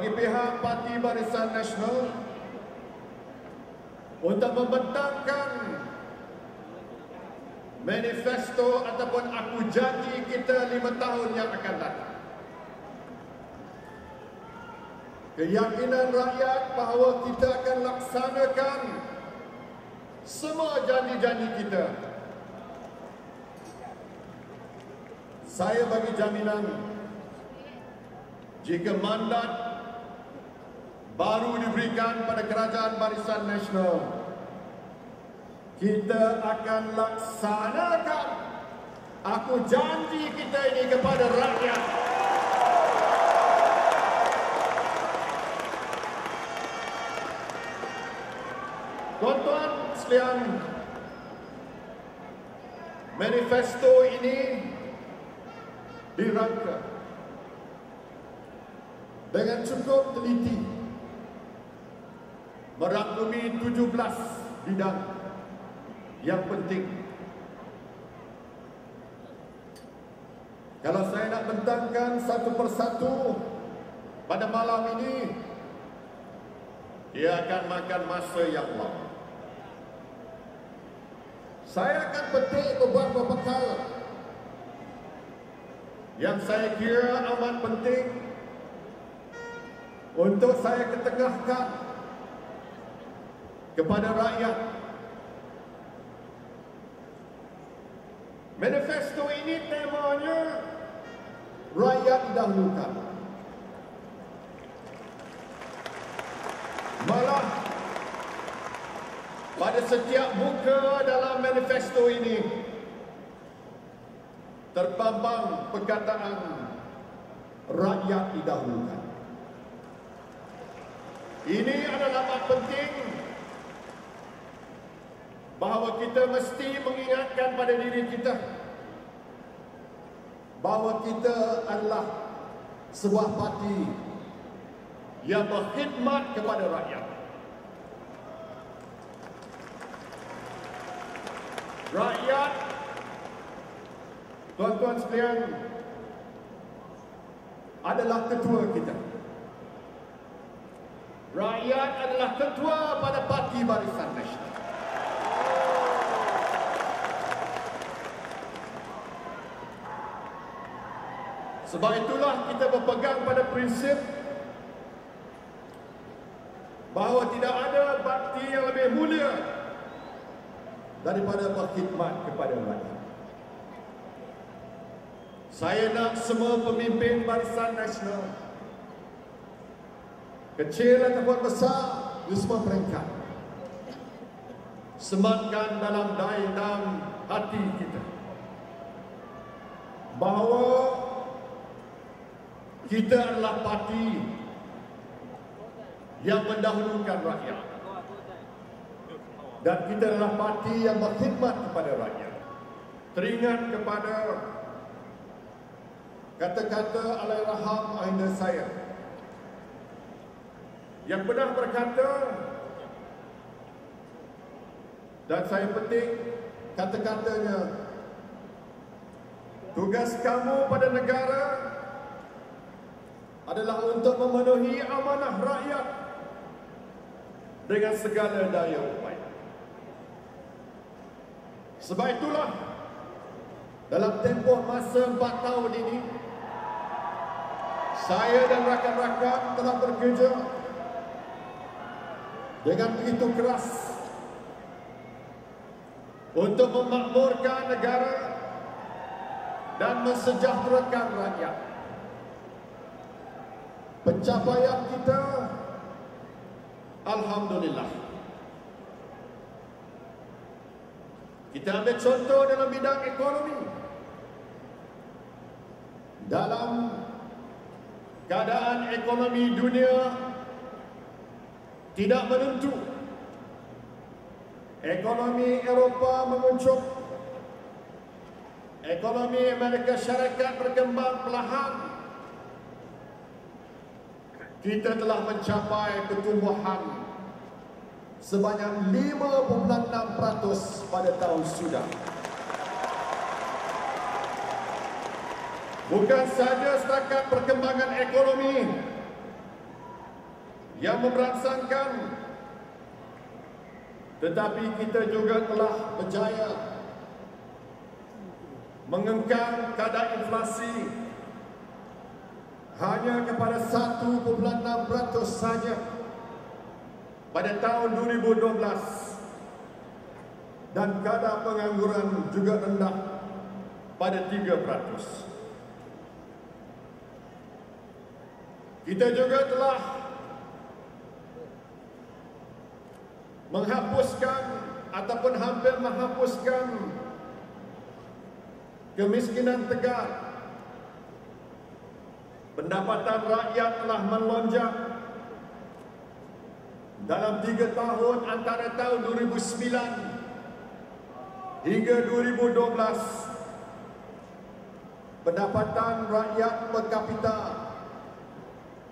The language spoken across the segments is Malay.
bagi pihak Parti Barisan Nasional untuk membentangkan manifesto ataupun aku janji kita 5 tahun yang akan datang. Keyakinan rakyat bahawa kita akan laksanakan semua janji-janji kita. Saya bagi jaminan jika mandat baru diberikan pada Kerajaan Barisan Nasional, kita akan laksanakan aku janji kita ini kepada rakyat. Tuan-tuan sekalian, manifesto ini dirangka dengan cukup teliti, merangkumi 17 bidang yang penting. Kalau saya nak bentangkan satu persatu pada malam ini, dia akan makan masa yang lama. Saya akan petik beberapa perkara yang saya kira amat penting untuk saya ketengahkan kepada rakyat. Manifesto ini temanya rakyat didahulukan. Malah pada setiap muka dalam manifesto ini terpampang perkataan rakyat didahulukan. Ini adalah amat penting bahawa kita mesti mengingatkan pada diri kita bahawa kita adalah sebuah parti yang berkhidmat kepada rakyat. Rakyat, tuan-tuan sekalian, adalah ketua kita. Rakyat adalah ketua pada Parti Barisan Nasional. Sebab itulah kita berpegang pada prinsip bahawa tidak ada bakti yang lebih mulia daripada berkhidmat kepada rakyat. Saya nak semua pemimpin Barisan Nasional, kecil ataupun besar, di semua peringkat, sematkan dalam dalam hati kita bahawa kita adalah parti yang mendahulukan rakyat. Dan kita adalah parti yang berkhidmat kepada rakyat. Teringat kepada kata-kata Allahyarham ayahanda saya yang pernah berkata, dan saya petik kata-katanya, tugas kamu pada negara adalah untuk memenuhi amanah rakyat dengan segala daya upaya. Sebab itulah dalam tempoh masa 4 tahun ini, saya dan rakan-rakan telah bekerja dengan begitu keras untuk memakmurkan negara dan mensejahterakan rakyat. Pencapaian kita, alhamdulillah. Kita ambil contoh dalam bidang ekonomi. Dalam keadaan ekonomi dunia tidak menentu, ekonomi Eropah menguncung, ekonomi Amerika Syarikat berkembang perlahan, kita telah mencapai pertumbuhan sebanyak 5.6% pada tahun sudah. Bukan sahaja setakat perkembangan ekonomi, yang memberangsangkan, tetapi kita juga telah berjaya mengengkang kadar inflasi hanya kepada 1.6% saja pada tahun 2012 dan kadar pengangguran juga rendah pada 3%. Kita juga telah menghapuskan ataupun hampir menghapuskan kemiskinan tegar. Pendapatan rakyat telah melonjak dalam 3 tahun antara tahun 2009 hingga 2012. Pendapatan rakyat per kapita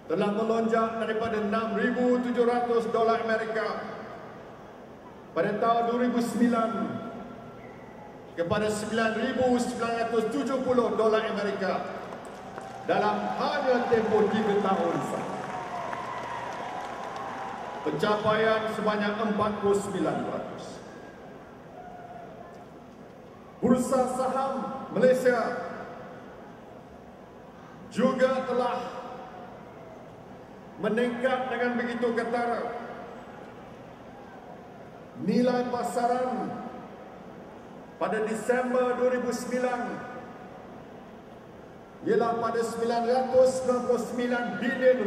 telah melonjak daripada $6,700 Amerika pada tahun 2009 kepada $9,970 Amerika dalam hanya tempoh 3 tahun sahaja. Pencapaian sebanyak 49%. Bursa saham Malaysia juga telah meningkat dengan begitu ketara. Nilai pasaran pada Disember 2009 ialah pada RM999 bilion.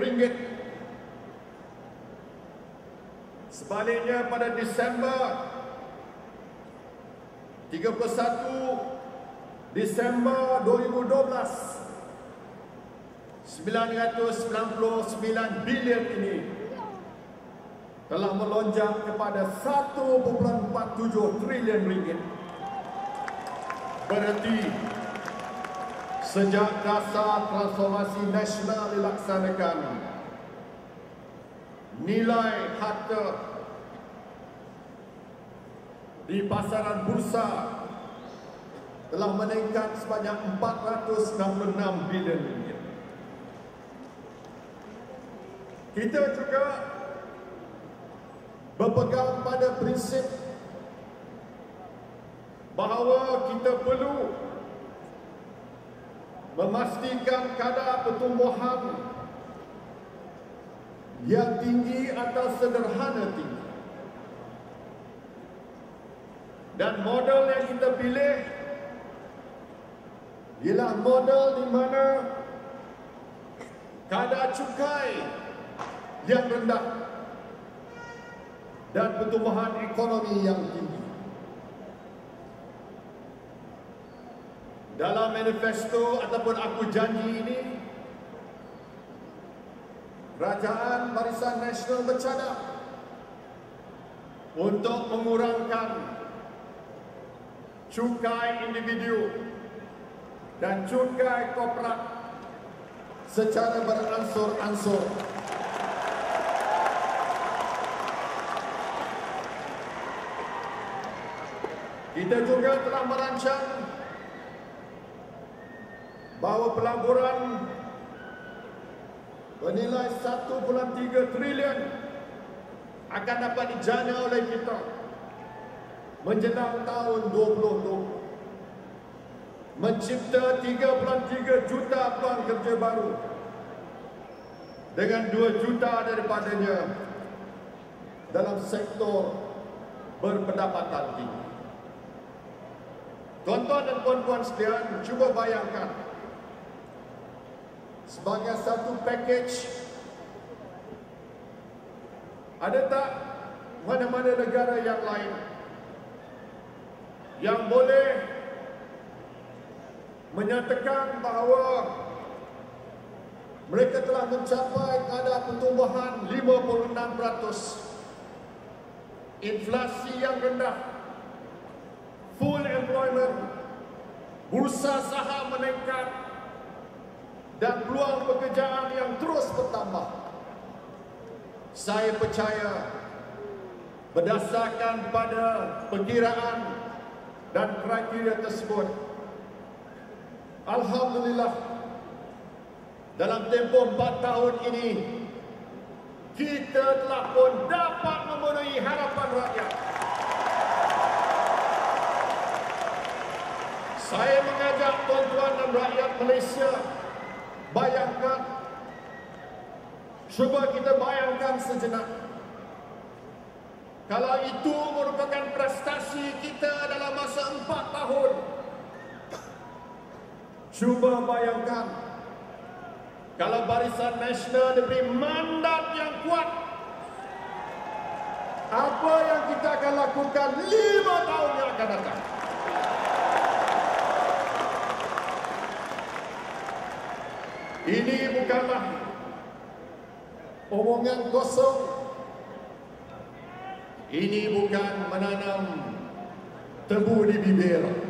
Sebaliknya pada Disember 31 Disember 2012, RM999 bilion ini telah melonjak kepada RM1.47 trilion. Berarti sejak dasar transformasi nasional dilaksanakan, nilai harta di pasaran bursa telah meningkat sebanyak RM466 bilion. Kita juga berpegang pada prinsip bahawa kita perlu memastikan kadar pertumbuhan yang tinggi atau sederhana tinggi. Dan model yang kita pilih ialah model di mana kadar cukai yang rendah dan pertumbuhan ekonomi yang tinggi. Dalam manifesto ataupun aku janji ini, Kerajaan Barisan Nasional bercadang untuk mengurangkan cukai individu dan cukai korporat secara beransur-ansur. Kita juga telah merancang bahawa pelaburan bernilai 1.3 trilion akan dapat dijana oleh kita menjelang tahun 2020, mencipta 3.3 juta peluang kerja baru dengan 2 juta daripadanya dalam sektor berpendapatan tinggi. Tuan-tuan dan puan-puan sekalian, cuba bayangkan sebagai satu package, ada tak mana-mana negara yang lain yang boleh menyatakan bahawa mereka telah mencapai kadar pertumbuhan 56%, inflasi yang rendah, full employment, bursa saham meningkat, dan peluang pekerjaan yang terus bertambah? Saya percaya berdasarkan pada perkiraan dan kriteria tersebut, alhamdulillah, dalam tempoh 4 tahun ini kita telah pun dapat memenuhi harapan rakyat. Saya mengajak tuan-tuan dan rakyat Malaysia, bayangkan, cuba kita bayangkan sejenak, kalau itu merupakan prestasi kita dalam masa 4 tahun. Cuba bayangkan, kalau Barisan Nasional diberi mandat yang kuat, apa yang kita akan lakukan 5 tahun yang akan datang. Ini bukanlah omongan kosong. Ini bukan menanam tebu di bibir.